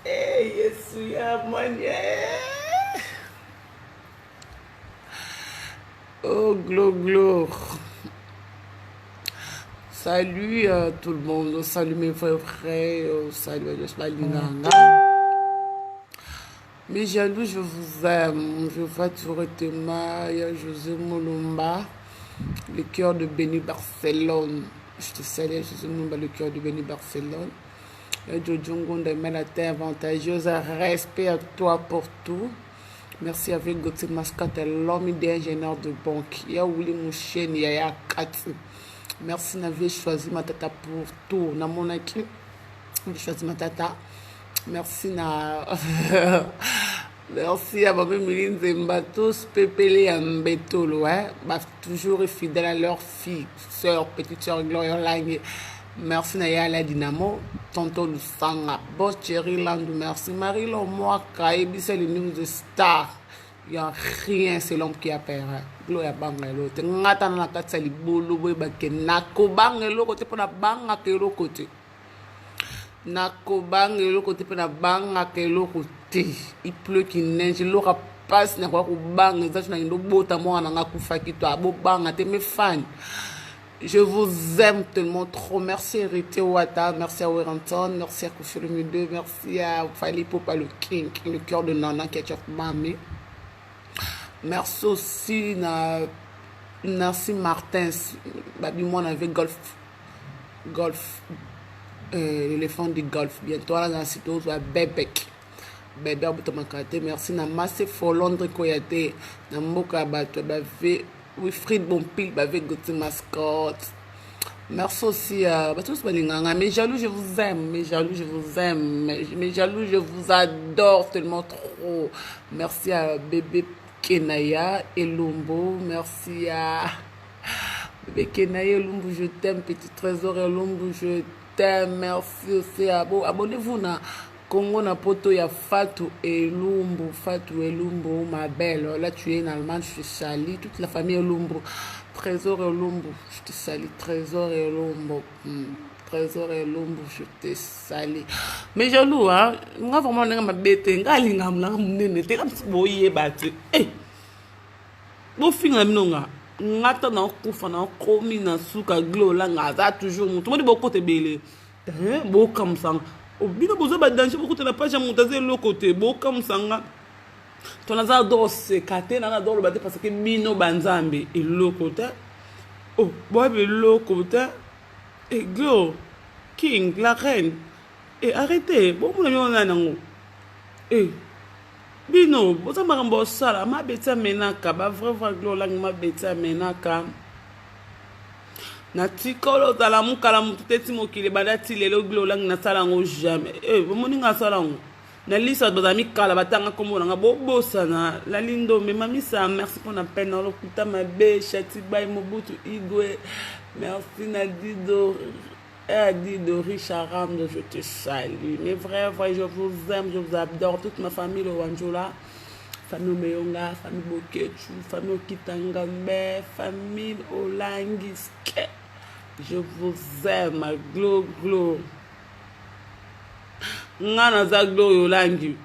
Hey, Yesu ya manye. Oh, glo. Salut tout le monde. Salut mes frères. Salut Joshua Linganga. Mes jaloux, je vous aime. Je vais toujours Tema, José Molumba, le cœur de Béni Barcelone. Je te salue, José Molumba, le cœur de Béni Barcelone. Jojongo de la terre avantageuse. Respect à toi pour tout. Merci avec Gauthier Mascate, l'homme idée ingénieur de banque. Ya Willy Mouchen, ya Kati. Merci d'avoir choisi ma tata pour tout. Na mon équipe, j'ai choisi ma tata. Merci na. Merci à Babé Miline Zembatos, Pépélé Mbetolo, ouais. Bah, toujours fidèle à leur fille, soeur, petite soeur Gloria Lange. Merci Naya la Dynamo, Tonton Lusanga, Boss Thierry Landou, merci Marie Lomoa, Kaïbi, c'est le news de star. Il n'y a rien, c'est l'homme qui a peur. Gloria Bangelo, tu n'as pas de katali bolo, bébé, nako bangelo, côté pour la banga, kelo côté. Nako bangelo, côté pour la banga, kelo côté. Il pleut, qu'il neige, l'aura passe, n'a pas bang, ça, je n'ai pas de beau tamour, n'a pas fait toi, beau bang, t'es mes fans. Je vous aime tellement trop. Merci à Rite Wata, merci à Warrington, merci à Kofi Lumido, merci à Fali Popa le King, le cœur de Nana Ketchup Mami. Merci aussi à Nancy Martins, Babi moi on avait golf, l'éléphant du golf. Bientôt là dans la cité, on va Bebek. Bébé Aboutomakate, merci à Massé Folondre Koyate, à Moka Bato, Wilfried Bompil, avec Gauthier Mascotte. Merci aussi à tous Balinganga. Mes jaloux, je vous aime. Mes jaloux, je vous aime. Mes jaloux, je vous adore tellement trop. Merci à bébé Kenaya et Lumbo. Merci à bébé Kenaya et Lumbo, je t'aime. Petit trésor et Lumbo, je t'aime. Merci aussi à vous. Abonnez-vous na Congo na poto ya Fatou Elumbu, ma belle. Là tu es en Allemagne, je te salue. Toute la famille Elumbu. Trésor Elumbu, je te salue. Trésor Elumbu. Trésor Elumbu, je te salue. Mais jaloux, hein. Moi vraiment nga ma bête, nga linga mla mnene, te comme si boye battu. Eh. Bo finga minonga. Ngata na kufa na komi na suka glo la nga za toujours mutu. Mo di boko te bele. Bo comme ça. Bino bozo ba danger beaucoup de la page montaze le côté bo comme sanga ton azar do se kate na do le bate parce que bino banzambe et le côté oh boy le côté et go king la reine et arrêtez bon mon ami nango et bino bozo makambo sala ma beta menaka ba vrai glo la ma beta menaka na tikolo tala mukala mutete mokile badati lelo glolang na sala ngo jamais bomoni nga sala ngo na lisa bazami kala batanga kombo nga bobosa na la lindo mais mamisa merci pour la peine lo kuta mabe chati bay mobutu igwe merci na dido Dido Richard Ramdo, je te salue mes vrais je vous aime, je vous adore toute ma famille le Wanjola, famille Meyonga, famille Bokechu, famille Kitangambe, famille Olangiske. Je vous aime, glo. Ngana za glo yolangi.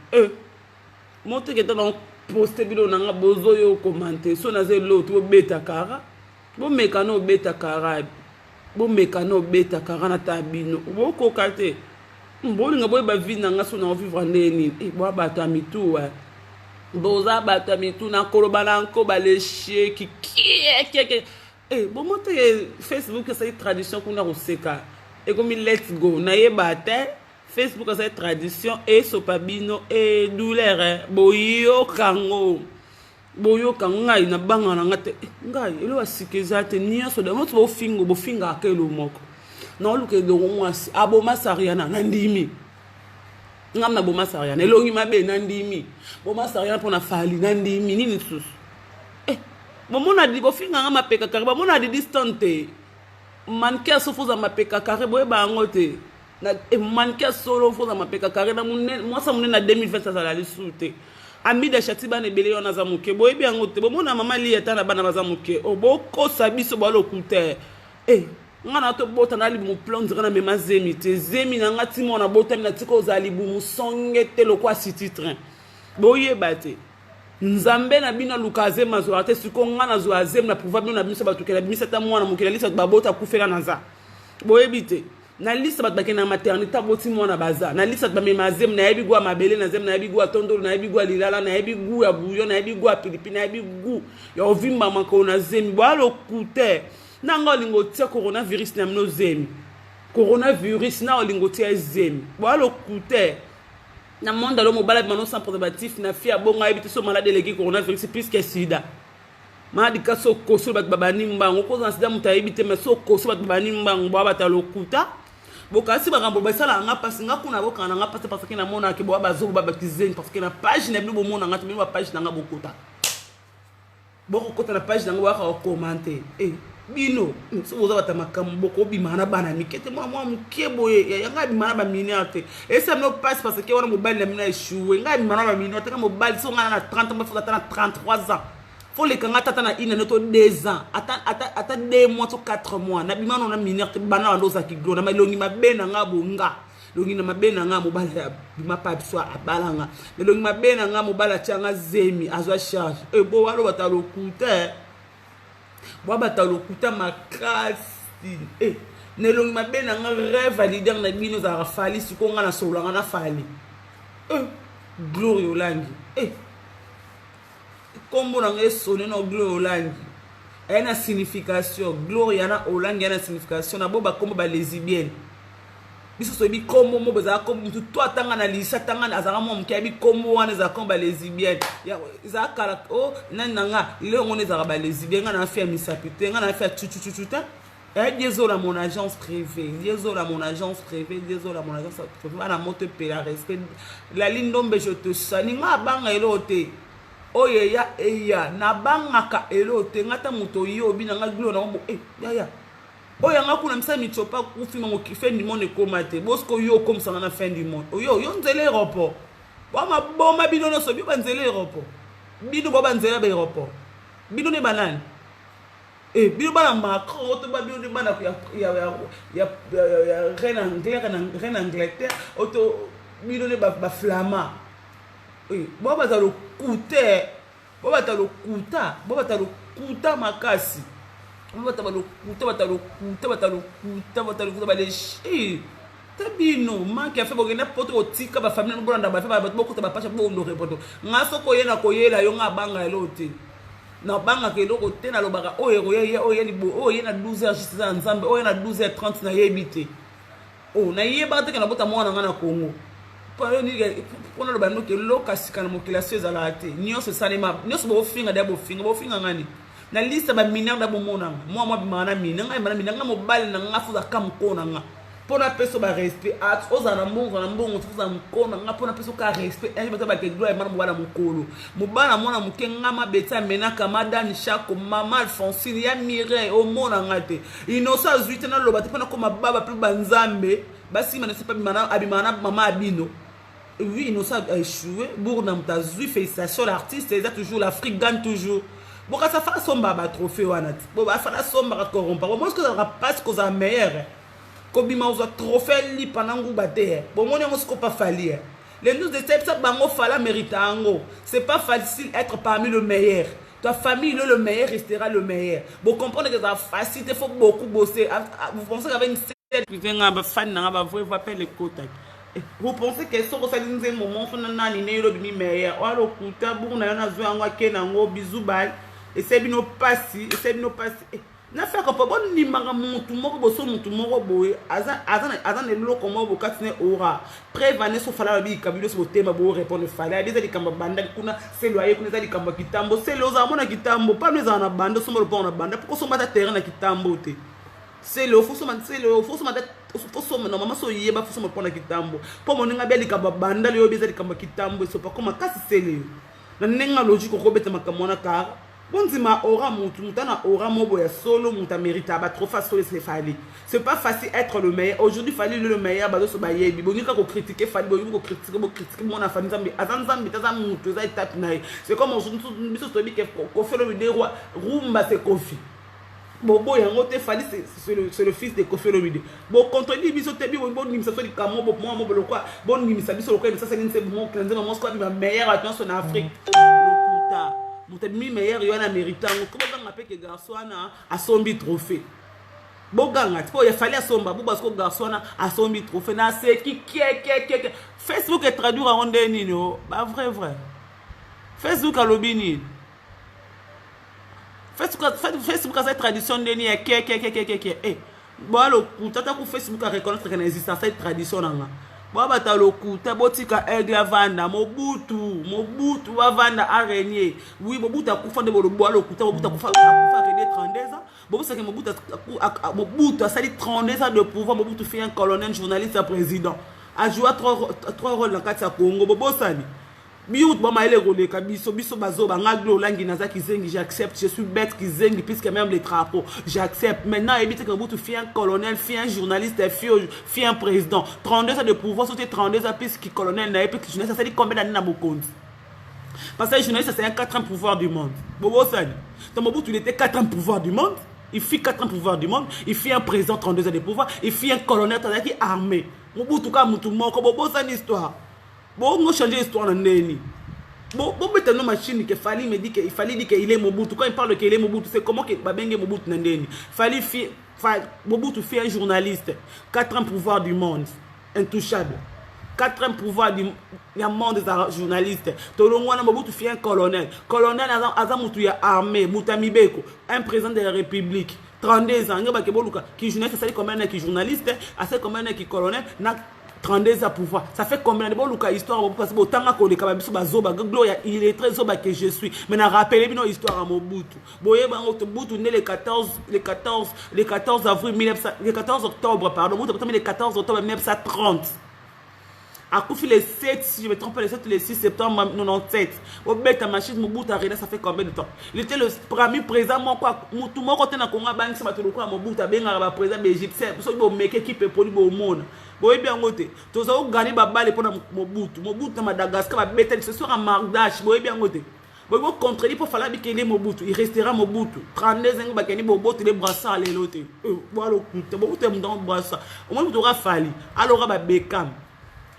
Monte que dans poster bilo nanga bozo yo commenter. So na ze lo to beta kara. Bo mekano beta kara. Bo mekano beta kara na tabino. Bo kokate. Bo nga boy ba vie nanga so na vivre ndeni. Bo ba mitu wa. Boza ba mitu na kolobana nko ba le chie ki. Bon monte Facebook c'est une tradition qu'on a au seka et comme let's go na yebate Facebook c'est une tradition et sopabino et douleur boyo kango ngai na banga na ngate ngai elo asikeza te nyonso de moto bofinga akelo moko na oluke do mwasi aboma sariana na ndimi ngamna boma sariana elongi mabe na ndimi boma sariana pona fali na ndimi nini susu Momona di bofinga nga mapeka kare ba mona di distante manke sofuza mapeka kare boye ba ngote na manke solo fuza mapeka kare na mwasa munene na 2020 ça la lisute ami de chatiba ne bele yona za muke boye bi ngote bo mona mama li eta na bana baza muke oboko sabiso ba lokute ngana to bota na libu plan ndira me mazemi te zemi na ngati mo na bota na tiko za libu musonge te lokwa city train boye bate nzambe na bino lukaze mazo ate siko ngana zo azem na pouvoir bino na bino batukela bimisa ta mwana mukela lisa babota kufela na za boye bite na lisa bat bakena maternité boti mwana baza na lisa ba memazem na yebi gwa mabele na zem na yebi gwa tondolo na yebi gwa lilala na yebi gu ya bouillon na yebi gwa pilipili na yebi gu ya ovimba mako na zemi balo kute nanga olingo tia coronavirus na mno zemi coronavirus na olingo tia zemi balo kute na monde alo mobala mano sans préservatif na fia bonga yebi so malade leki coronavirus plus que sida maladi kaso koso bat babani mbango ko za sida mutayebi te mais so koso bat babani mbango baba talokuta bokasi bakambo basala nga pasi nga kuna bokana nga pasi parce que na mona ke boba bazo baba kizeni parce que na page na bibo mona nga tumba page na nga bokota bokota na page na nga waka commenter bino so boza bata makambo boko bimana bana mikete mwa mukebo ya nga bimana ba minute ça no passe parce que wana mobile na mina échoué nga bimana ba minute nga mobile so nga na 30 ans faut attendre 33 ans faut les kanga tata na ina noto 2 ans ata 2 mois to 4 mois na bimana na minute bana ndo za kiglo na malongi mabena nga bonga longi na mabena nga mobile bima pa biso abalanga longi mabena nga mobile tianga zemi azwa charge bo walo batalokuta baba talokuta makasi nelongi mabena nga rêve leader na bino za rafali siko nga na solanga na fali glory olangi kombo na nga sonné no glory olangi ena signification glory yana olangi yana signification na boba kombo ba lesbienne biso so bi kombo mo baza kombo mutu to atanga na lisa tanga azanga mo mkia bi kombo wana za kombo ba lesbienne ya za kala nanga ile ngone za ba lesbienne nga na fait misapite nga na fait chuchuchuta désolé à mon agence privée, désolé à mon agence privée, désolé à mon agence privée, à la moto pela respect la ligne d'ombre je te salue nga banga elote oye ya eya na banga ka elote ngata moto yo bina nga glo na mo ya oya nga kuna msa michopa kufima ngo fin du monde komate bosko yo comme ça na fin du monde yo nzele aéroport bama boma bino no so bi banzele aéroport bino bo banzele ba aéroport bino ne banane bino bana Macron to ba bino bana ya reine Angleterre auto bino ne ba flama bo ba za lo kuta bo ba ta lo kuta makasi batalo tabino manke afa bogena poto otika ba famille bolanda ba fa ba bokota ba pasha bo ndore poto ngaso koyena koyela yo nga banga elote na banga ke loko te na lobaka oye libo oye na 12h juste za nzambe oye na 12h30 na yebite na yeba te kana bota mwana ngana Congo palo ni pona lo bando ke lokasika na mokilation za la te nyonso salema nyonso bo finga ngani na liste ba mineur da bomona moi bimana minanga minanga mobile na nga fuza kam kona nga pona peso ba respect at ozana mbongo fuza mkona nga pona peso ka respect ba ba ke gloire mana mobala mukolo mobala mona mukenga mabeta menaka madani shako mama Alphonsine ya mire o mona ngate inosa zuite na loba te pona ko mababa pe banzambe basi mana sepa bimana mama abino. Oui, inosa a échoué bourna mtazui félicitations l'artiste c'est toujours l'Afrique gagne toujours. Bon, ça fait somba ba trophée wanat. Bon, ba fa somba corrompa. Bon, moi ce que ça passe que ça meilleur. Comme il m'a osé trophée li panangu bater. Bon, moi on se pas falli. Les nous de ça bango fala mérite ango. C'est pas facile être parmi le meilleur. Ta famille le meilleur restera le meilleur. Bon, comprendre que ça facile, il faut beaucoup bosser. Vous pensez qu'avec une certaine privé nga fan nga ba vrai va payer les quotas. Vous pensez que ça ça un moment fona nani ne yo bi meilleur. Wa lo kuta bu na na zo angwa kenango bisou bye. Et c'est bino passi na fait que bon ni manga mutu moko boso mutu moko boye azan le loko mo bokatine ora prévaner so fala bi kabilo so tema bo répondre fala des ali kamba banda kuna c'est loyer kuna ali kamba kitambo c'est loza mona kitambo pas nous en banda so mo pas na banda pourquoi so mata terrain na kitambo te c'est le faut so normalement so yeba faut so mo pona kitambo po mo nga beli kamba banda le obeza ali kamba kitambo so pas comme kasi c'est le na nenga logique ko beta makamona ka bonzima aura mutana aura mobo ya solo muta mérite ba trop facile c'est fallait c'est pas facile être le meilleur aujourd'hui fallait le meilleur ba so ba yebi bonika ko critiquer fallait ko critiquer mon afani nzambi azanzambi taza mutu za étape nae c'est comme aujourd'hui biso to bi ke ko fait le vidéo rumba c'est kofi Bobo yango te fali c'est le fils de Koffi Olomide. Bon contredit biso te bi bon nimisa so di kamo bo mo bo lokwa bon nimisa biso lokwa ça c'est une bon cleanser mon squad ma meilleure attention en Afrique. Lokuta. Mon te mi meilleur yo en Amérique comment on appelle que garçon a sombi trophée. Boganga tipo il fallait asomba bo parce que garçon a sombi trophée na c'est qui Facebook est traduit en ndeni no ba vrai Facebook a lobini Facebook a cette tradition de nier bon le kuta ku Facebook a reconnaître que n'existe cette tradition là bon bata le kuta botika aigle vanda Mobutu va vanda araignée oui Mobutu a kufa de bo le kuta Mobutu a kufa régner 32 ans bon c'est que Mobutu a sali 32 ans de pouvoir Mobutu fait un colonel journaliste président a joué trois rôles dans quatre Congo bobo sani Biut bon maïle rolé kabiso biso bazo bangaglo langi naza kizengi j'accepte je suis bête kizengi puisque même les drapeaux j'accepte maintenant évite que Mobutu fait un colonel fait un journaliste fait un président 32 ans de pouvoir sauter 32 ans puisque colonel n'a pas que journaliste ça dit combien d'années na Mokonzi parce que journaliste c'est un 4 ans pouvoir du monde bobo sani donc Mobutu il était 4 ans pouvoir du monde il fit 4 ans pouvoir du monde il fit un président 32 ans de pouvoir il fit un colonel qui armé Mobutu ka mutu moko bobo sani histoire. Bon, on change l'histoire dans Neni. Bon, maintenant, machine que Fali me dit qu'il fallait dire qu'il est Mobutu. Quand il parle qu'il est Mobutu, c'est comment que Babenge Mobutu Nandeni. Mobutu fait un journaliste. 4 ans pouvoir du monde. Intouchable. 4 ans pouvoir du monde des journalistes. Tolongwana Mobutu fait un colonel. Colonel Azamutu ya armée. Mutamibeko. Un président de la République. 32 ans. Qui journaliste, c'est combien qui journaliste. C'est combien qui colonel. 32 ans pouvoir. Ça fait combien de bon Luka histoire parce que autant que les kababiso bazoba gloria il est très zoba que je suis. Mais n'a rappelé bien histoire à Mobutu. Boye bango Mobutu né le 14 avril 1900 le 14 octobre pardon Mobutu le 14 octobre 1930. A Koufi le 7 si je me trompe le 7 le 6 septembre 97. Au bête machine Mobutu a ça fait combien de temps? Il était le premier président moi quoi tout mon côté na Congo bank ça battu le quoi Mobutu a bien le président égyptien so bo meke qui peut poli bo monde. Boye bien ngote toza o gagner ba balle pour Mobutu na Madagascar ba bête ce soir en Mardash boye bien ngote. Boye bo contredit pour fallait que les Mobutu il restera Mobutu 32 ans ba keni Mobutu les brassards les loté. Voilà le Mobutu me dans brassard. Au moins tu aura fallu alors ba Beckham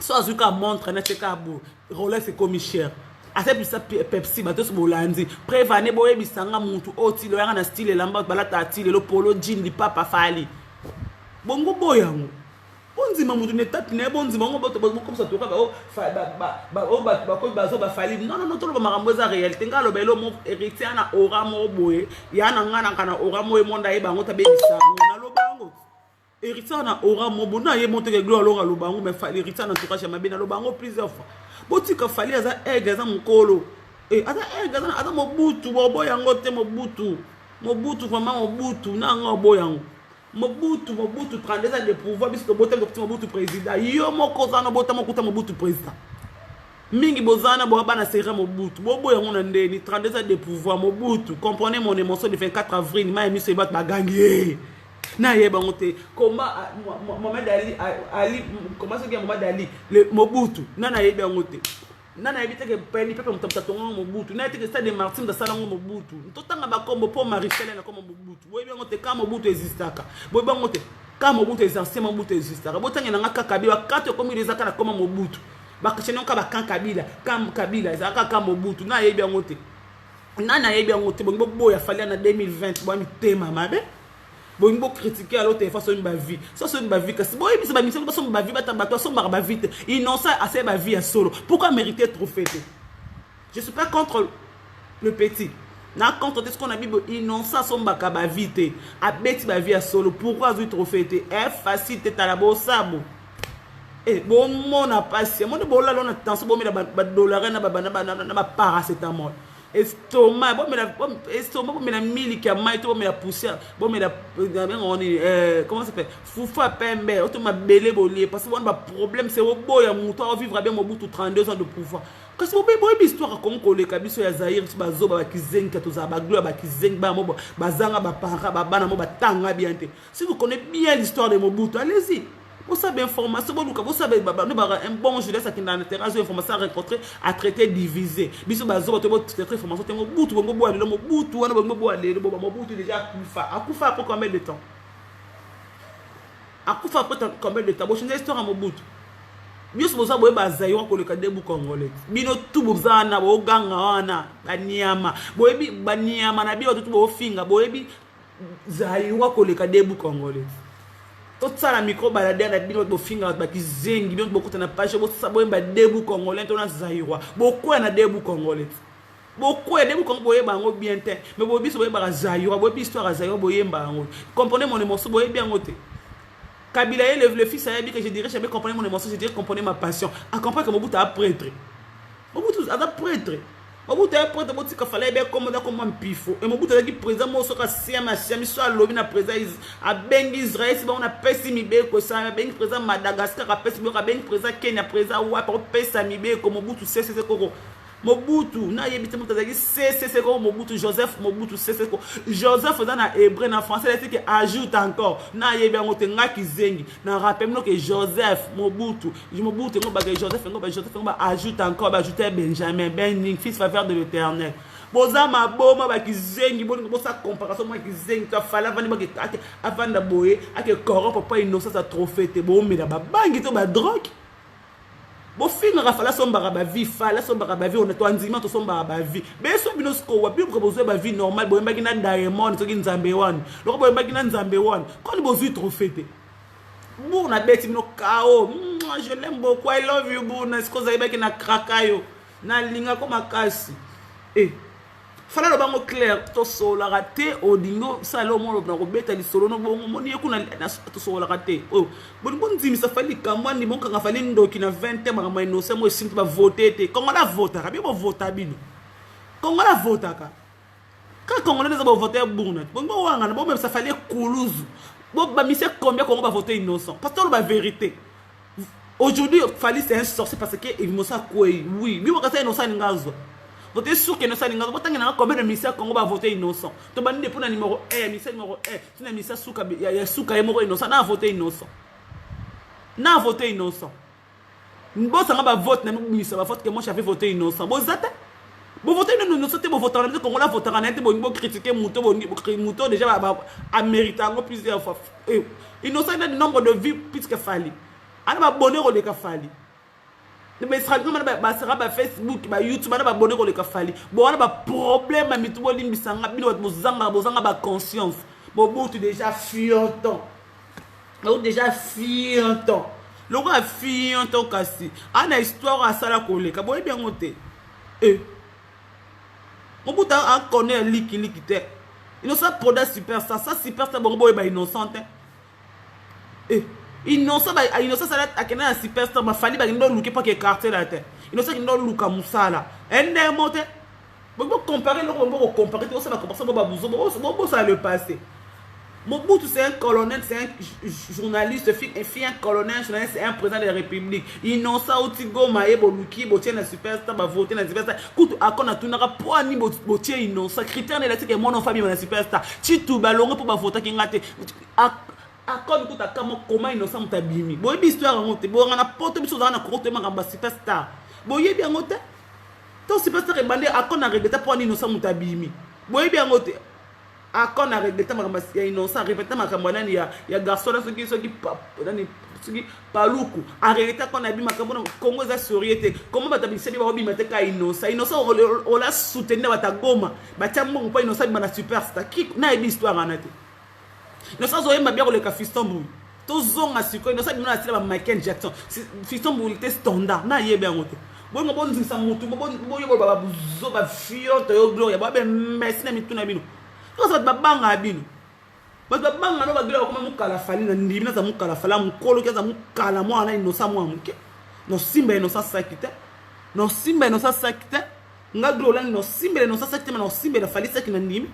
so azuka montre na teka bo Rolex commissaire asa bisa Pepsi batos bolandi prévané boye bisanga muntu oti lo yanga na style lamba balata atile lo polo jean li papa fali bongo boyango bonzima muntu netati ne bonzima ngo boto comme ça toka ba ko bazo ba fali non tolo ba makambo za réalité ngalo belo mo héritier na ora mo boye yana ngana kana ora mo e monda e bango tabe bisanga na lo bango héritier na ora mo bona ye monte ke gloire lo bango mais fali héritier na toka chama bina lo bango plusieurs fois botika fali aza egaza mukolo aza egaza aza Mobutu boyango te Mobutu vraiment Mobutu na ngo boyango Mobutu 32 ans de pouvoir puisque botem de Mobutu président yo moko zana botam kuta Mobutu président mingi bozana bo bana sera Mobutu boyango na ndeni 32 ans de pouvoir Mobutu comprenez mon émotion du 24 avril ma émi se bat bagangi na yeba ngote comment Mohamed Ali comment ce que Mohamed Ali le Mobutu na yeba ngote nana éviter que peni pepe mtamtatonga Mobutu na été que stade de Martin de Salongo Mobutu totanga ba kombo po Marichel na comme Mobutu boye bien ngote ka Mobutu existaka boye bien ngote ka Mobutu exercer Mobutu existaka botanga na ngaka Kabila kato comme les akana comme Mobutu ba kisheno ka ba kan Kabila ezaka ka Mobutu na yeba ngote nana yeba ngote bongo boya fali na 2020 bo mi tema mabe bongo critiquer à l'autre façon une vie ça c'est une vie que si boy bisa ba mission ba son ba vie ba tabato son ba vite innocent assez ba vie à solo pourquoi mériter trophée je suis pas contre le petit na contre ce qu'on a dit innocent son ba vite a beti ba vie à solo pourquoi du trophée est facile te la bosabo bon mon a passé mon bo la lona tension bo me ba dollar na ba paracétamol estomac bon mais la mili qui a maïto bon mais la poussière bon mais la comment ça fait foufa pembe auto ma belé bolé parce que on a problème c'est au boya muto à vivre bien Mobutu 32 ans de pouvoir parce que boy histoire comme ko le kabiso ya Zaire ba zo ba kizenga to za ba gloire ba kizenga ba mo bazanga ba para ba bana mo ba tanga bien te si vous connaissez bien l'histoire de Mobutu allez-y Vous savez information, vous savez un bon je laisse à qui dans l'interaction information à rencontrer, à traiter, diviser. Biso bazo to traiter information te mobutu bongo boale le mobutu wana bongo boale le mobutu déjà akufa après combien de temps? Akufa après combien de temps? Bon changer histoire à mobutu. Biso boza boye bazayo ko le kadebu congolais. Bino tout bozana bo ganga wana banyama. Boyebi banyama na biyo tout bo finga boyebi zayo ko le kadebu congolais. Tout ça la micro balade na bino bo finga ba kizengi bino bokota na page bo sabo ba debu congolais to na zairwa boko na debu congolais boko ya debu congolais bango bien te mais bo biso boye ba zairwa bo histoire zairwa boye bango comprenez mon émotion boye bien ngote Kabila le fils a dit que je dirais jamais comprendre mon émotion je dirais comprendre ma passion à comprendre que Mobutu a prêtre Mobutu a prêtre Mobutu a prêtre Mobutu ka fallait bien comme un pifo et Mobutu a dit président mo soka siama soit lobi na président a bengi Israël si on a pesi mibe ko ça bengi président Madagascar a pesi mibe bengi président Kenya président wa pour pesa mibe ko Mobutu c'est ko Mobutu na yebite mutazaki c'est ko Mobutu Joseph Mobutu c'est ko Joseph dans na hébreu en français c'est que ajoute encore na yebi ngote ngaki zengi na rappelle que Joseph Mobutu ngo ba Joseph ngo ba ajoute encore ba ajouter Benjamin Ben fils faveur de l'Éternel boza maboma ba kizengi bo sa comparaison moi kizengi to fala vani ba ke avanda boye ake corrompre pas innocent sa trophée te bo mela ba bangi to ba drogue bo finga rafala sombara ba vie fala sombara ba vie on to anzima to sombara ba vie be so bino sko wa bi proposer ba vie normal bo mbaki na diamond to ki nzambe wan loko bo mbaki na nzambe wan ko ni bo vie trophée te Bouna beti no kao je l'aime beaucoup I love you Bouna est-ce que vous avez na krakayo na linga ko makasi fala lo bango clair to sola raté odingo salo mo lo na ko beta li solo no bongo moni ekuna na to sola raté bon nzimi sa fali kamwani mon kanga fali ndoki na 20 mama no se mo simple ba voter te kongo la vota ka bi bo vota bino kongo la vota ka kongo na za ba voter Bouna bongo wanga na bo même sa fali kuluzu bo ba mise combien kongo ba voter innocent parce que la vérité aujourd'hui fali c'est un sorcier parce que il mosa quoi oui bi mo ka sa innocent ngazo voter sûr que innocent ngazo bo tangina combien de mise kongo ba voter innocent to bandi pour na numéro 1 mise numéro 1 tina mise suka ya suka ya moko innocent na voter innocent bo sanga ba vote na mise ba vote que moi j'avais voté innocent bo zata bo voter innocent te bo voter na kongo la voter na te bo critiquer muto déjà ba américain plusieurs fois innocent na nombre de vies puisque fali ana ba bonheur le ka fali mais sera comme ba sera ba Facebook ba YouTube ana ba bonheur le ka fali bo ana ba problème mitu bo limbisanga bino bo zanga ba conscience bo butu déjà fianton le gars fianton kasi ana histoire à sala koleka bo bien ngote Mobutu a connaît liki te innocent produit superstar ça superstar bon boy ba innocent innocent ça akena superstar ma fali ba ndo luke pas que quartier la te innocent ndo luka musala ende mote bo comparer le bo comparer tout ça ba comparer bo babuzo bo ça le passé Mobutu c'est un colonel, c'est un journaliste, un colonel, c'est un président de la République. Innocent Otigo Maé Boluki, Botier na superstar, ba voter na superstar. Kutu akona tunaka po ni Botier innocent. Critère n'est que mon famille na superstar. Chitu balongo pour ba voter ki ngate. Akon kuta kama comment innocent mutabimi. Boyebi histoire ngote, bo ngana poto biso na kote mangamba superstar. Boyebi ngote. To superstar e bande akona regreta po ni innocent mutabimi. Boyebi ngote. Akon a regretté ma campagne ya innocent répéter ma campagne ya garçon là ceux qui paluku a regretté qu'on a bi ma campagne Congo za soriete comment ba tabisi ba bi mate ka innocent on l'a soutenu ba ta goma ba tiambo pas innocent ba na superstar qui na histoire anate innocent zo yemba bien ko le ka fiston bou to zonga siko innocent bi na sila ba Michael Jackson fiston bou était standard na yebe ngote bon bon nzisa mutu bon yo ba buzo ba fio to yo gloria ba be merci na mituna bino ça va banga bino ba banga no ba gila ko mukala fali na ndimi na za mukala fala mukolo ke za mukala mo ana innocent mo amuke no simba innocent sakite nga glola no simba innocent sakite no simba fali sakite na ndimi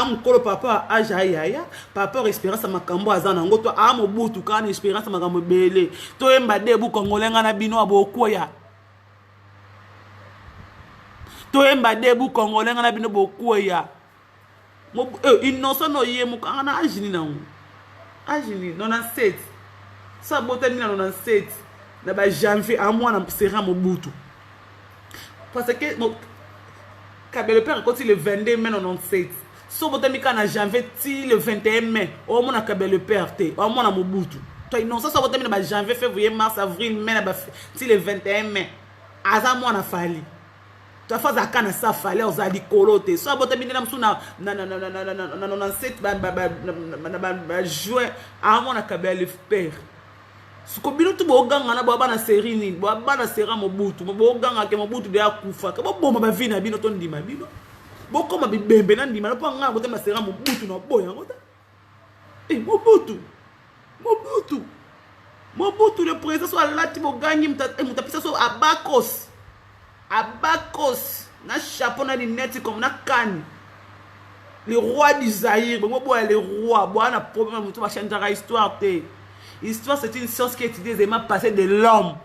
mukolo papa aja yaya papa espérance makambo azana ngoto Mobutu kana espérance makambo bele to emba debu kongolenga na bino abokoya to emba debu kongolenga na bino bokoya innocent no ye mukana ajini na ajini 97 Ça botami na 97 na ba janvier à moi na sera Mobutu parce que Kabila le père quand le 22 mai 97 so botami kana janvier ti le 21 mai au moins na Kabila le père te au moins na Mobutu toi non ça botami na ba janvier février mars avril mai na ba ti le 21 mai aza moi na fali tu as fait kana ça fallait aux alikolote so botami na msu na 97 ba juin à moi na Kabila le père suko bino tu boganga na baba na série nini baba na sera Mobutu boganga ke Mobutu de akufa ke boboma ba vina bino to ndima bino bokoma bibembe na ndima na panga ko te ma sera Mobutu na boya ngota Mobutu le président soit là ti bogangi mutapisa so abakos na chapeau na lunette comme na canne le roi du Zaïre bon boya le roi boya na problème mutu ba changer histoire te. Histoire, c'est une science qui étudie les éléments passés de l'homme.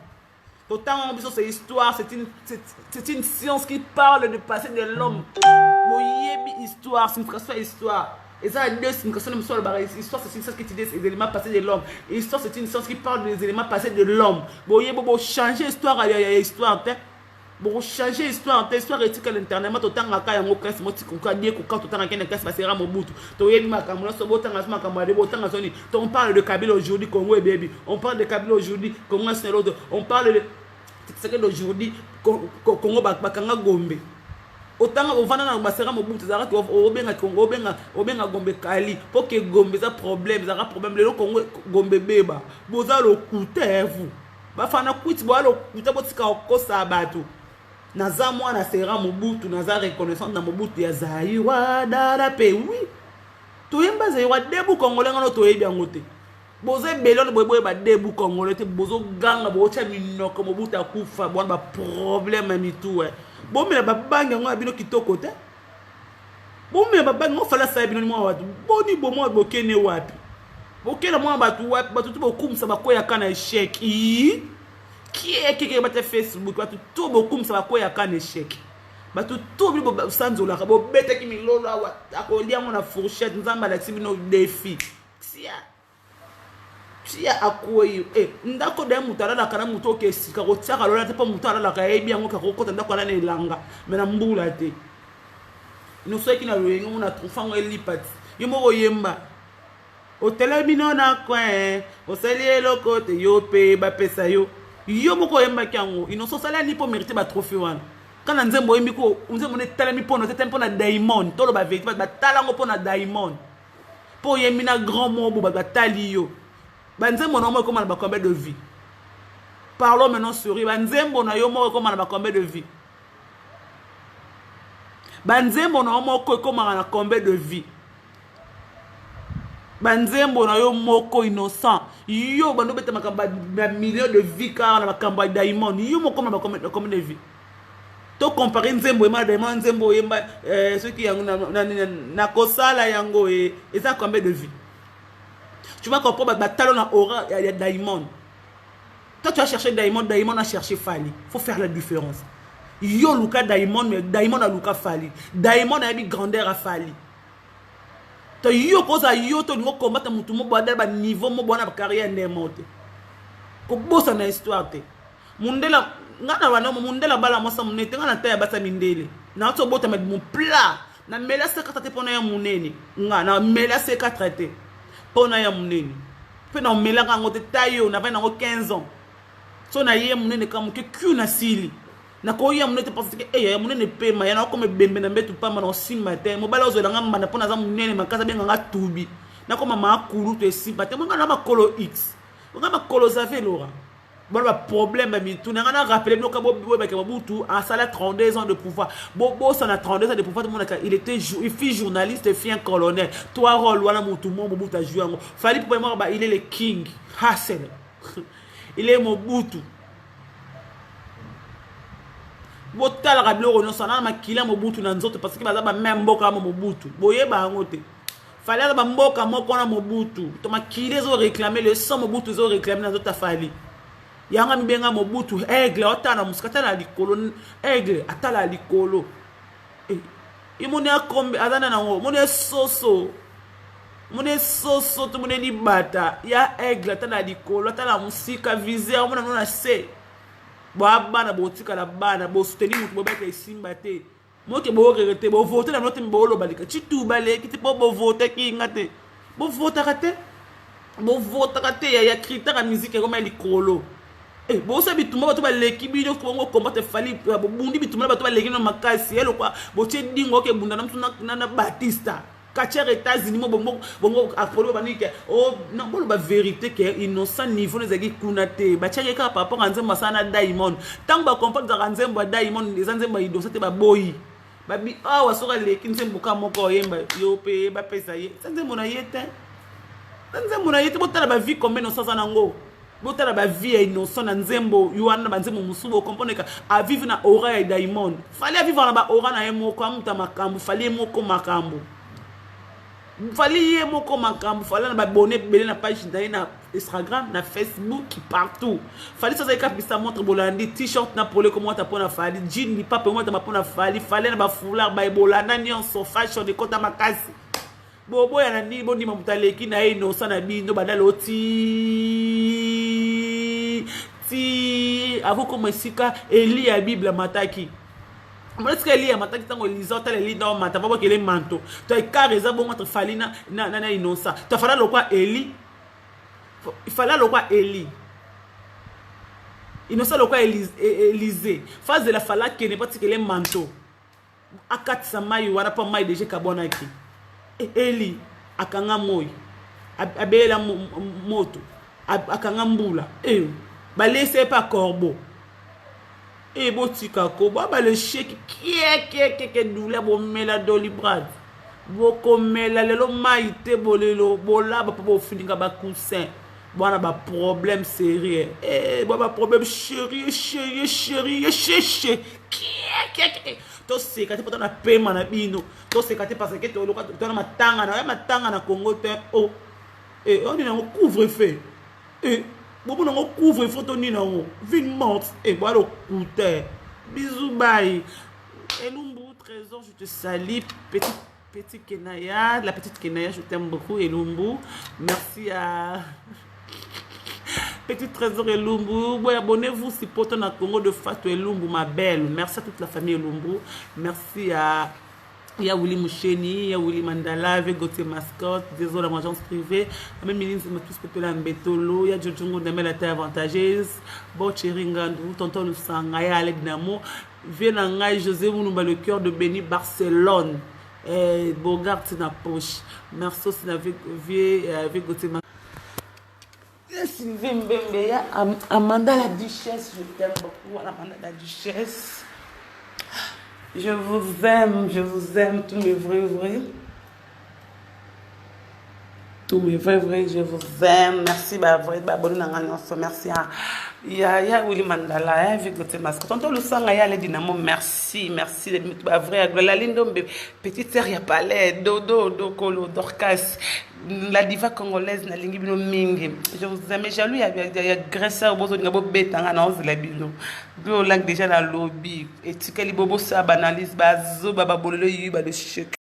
Autant c'est histoire, c'est une science qui parle du passé de l'homme. Histoire, c'est une question histoire. Et ça, c'est une question de l'histoire, c'est une science qui étudie les éléments passés de l'homme. Histoire, c'est une science qui parle des éléments passés de l'homme. Bon, changer l'histoire, il y a histoire. Bon, changer l'histoire, l'histoire éthique à l'internet, mais autant à quand on casse, moi tu comprends bien quand autant à quelqu'un casse, c'est rare Mobutu. Tu es ma caméra, sur autant à ma caméra, autant à Sony. On parle de Kabila aujourd'hui, Congo et baby. On parle de Kabila aujourd'hui, Congo c'est l'autre. On parle de ce que d'aujourd'hui, Congo Bakanga Gombe. Autant on va dans ma sera Mobutu, ça tu au benga Congo, au benga Gombe Kali, pour que Gombe ça problème, ça problème le Congo Gombe beba. Boza le coûter vous. Ba fana kuit bo lo kuta botika okosa bato. Naza mwana sera Mobutu naza reconnaissance na Mobutu ya Zaïwa dala pe oui toyemba Zaïwa debu congolais ngano toyebi angote boze belon boyeboye ba debu congolais te bozo ganga bo cha minoko Mobutu akufa bwana ba problème mitu bo mela ba banga ngo abino kitoko te bo mela ba banga ngo fala sa bino ni mwa watu boni bo mwa bokene wapi bokena mwa batu wapi batu tubo kumsa bakoya kana échec qui est qui va te Facebook batu tout beaucoup ça va quoi ya kan échec batu tout bi sanzola bo bete ki milolo wa akolia mona fourchette nzamba la tibino défi tia akoyi ndako de mutala la kana muto ke sika ko tsaka lola te pa mutala la ka ebi yango ka ko ndako na elanga mena mbula te no so ki na loyengo mona trufango elipati yomo yemba o telebino na coin o seli lokote yo pe ba pesa yo moko yemba kyango inoso sala ni po mériter ba trophée wana kana nzembo yembi ko nzembo ne tala mi pono te tempo na diamond tolo ba vérité ba tala ngo pona diamond po yembi na grand mobo ba tali yo ba nzembo na mo ko mana ba combien de vie parlons maintenant sur ba nzembo na yo mo ko mana ba combien de vie ba nzembo na mo ko mana na combien de vie banzembo na yo moko innocent yo bando beta makamba millions de vies car na makamba diamond yo moko na combien de vie to comparer nzembo ema diamond nzembo yemba ceux qui na kosala yango et ça combien de vie tu vas comprendre ba talon na aura ya diamond toi tu vas chercher diamond a cherché Fali faut faire la différence yo luka diamond mais diamond a luka Fali diamond a eu grandeur à Fali to yo koza yo to ngo combattre mutu mo bada ba niveau mo bona ba carrière ne monte ko bossa na histoire te mundela ngana wana mundela bala mo sa munete ngana ta ya basa mindele na to bota ma mon plat na mela se kata te pona ya munene ngana mela se ka traiter pona ya munene pe na mela nga ngote tayo na 15 ans so na ye munene comme que na sili na ko ya munene parce que ya munene pe ma ya na ko me bembe na mbetu pa ma na sima te mo bala ozola ngamba na pona za munene makasa benga nga tubi na ko mama akulu to esiba te mo ngana makolo x nga makolo za velora bon le problème mi tout na ngana rappeler no ka bo ba ke Mobutu a sala 32 ans de pouvoir bo ça na 32 ans de pouvoir tout le monde il était il fut journaliste et un colonel toi rôle wala mutu mo Mobutu a joué ngo fali pour moi ba il est le king Hassan il est Mobutu botala ka biloko nyonso na makila Mobutu na nzoto parce que baza ba même mboka Mobutu boyeba ngote fallait ba mboka moko na Mobutu to makile zo réclamer le sang Mobutu zo réclamer na nzoto fali yanga mibenga Mobutu aigle otana muskata la likolo aigle atala likolo imoni akombe azana na ngo moni soso mone soso to mone libata ya aigle ta na likolo ta na musika viseur mona nona se bo abana bo tika la bana bo soutenir mutu bo beta isimba te moke bo regretter bo voter na note bo lo balika chitu bale kiti bo voter ki ngate bo voter kate bo voter kate ya critère ya musique comme likolo bo sa bituma bato baleki bino ko combattre fali bo bundi bituma bato baleki no makasi elo kwa bo che dingo ke bunda na mtu na Batista Kacher États-Unis bongo apolo banike oh non bolo ba vérité que innocent niveau les agi kunate ba tcheke ka papa kanzemba sana Diamond tant ba comprendre za kanzemba Diamond les nzemba idosa te ba boyi ba bi awa soka leki nzembo ka moko yemba yo pe ba pesa ye nzembo na yete botala ba vie comme innocent nango botala ba vie innocent na nzembo yuana ba nzembo musubo comprendre ka a vivre na aura ya Diamond fallait vivre na ba aura na yemo ko amuta makambu fallait moko makambu fallait moko makambu fallait na ba bonnet belé na page na Instagram na Facebook partout fallait ça ka bisa montre bolandi t-shirt na pole comme ta pona fallait jean ni pas pour moi ta pona fallait na ba foulard ba bolanda nyonso fashion de kota makasi bobo ya nani bondi mamutaleki na ino sana bino badalo ti avo comme sika Eli ya Bible mataki Moniska Eli ya mataki tango lisota le li dans mata babo kele manto to ikareza bon entre falina na inosa to fala lokwa Eli il fallait lokwa Eli inosa lokwa Élysée phase de la fala que ne pas kele manto akatsa mai wana pa mai deje kabona ki Eli akanga moyi abela moto akanga mbula ba laisser pas corbeau botika ko ba le shake ke doula bo mela dolibrad bo ko mela lelo maite bolelo bola ba po fininga ba coussin bona ba problème sérieux ba problème chéri to seka te poto na pema na bino to seka te parce que to loka to na matanga na Congo te on dit na couvre-feu bobo na couvre-feu to ni na ville morte voilà coûter bisous bye Elumbu trésor je te salue petit Kenaya la petite Kenaya je t'aime beaucoup Elumbu merci à Petit trésor Elumbu, bon, abonnez-vous si poto na Congo de Fatou Elumbu, ma belle. Merci à toute la famille Elumbu. Merci à Willy Moucheni, Willy Mandala, avec Gauthier Mascotte, désolé à agence privée. Même ministre de tous peuple en Betolo, ya Djodjongo de la terre avantageuse. Bon Cheringandou, tonton Lusanga, ya Alec Namo. Vienangai José Mounouba, le cœur de Béni, Barcelone. Bogart, c'est na poche. Merci aussi avec Gauthier Mascotte. Sylvain Mbembeya, Amanda la Duchesse, je t'aime beaucoup, Amanda la Duchesse. Je vous aime, tous mes vrais. Tous mes vrais, je vous aime. Merci, merci à ya Willy Mandala, avec Gauthier Mascotte. Tonton le sang, ya les dynamo, merci, de vrai, la lindo, petite sœur, ya palais, dodo, kolo, dorcas. La diva congolaise na lingi bino mingi je vous aime jaloux ya graisseur bozo ngabo betanga na oz la bino bio lang déjà na lobby et tikali bobo sa banalise bazo baba bolelo yi ba de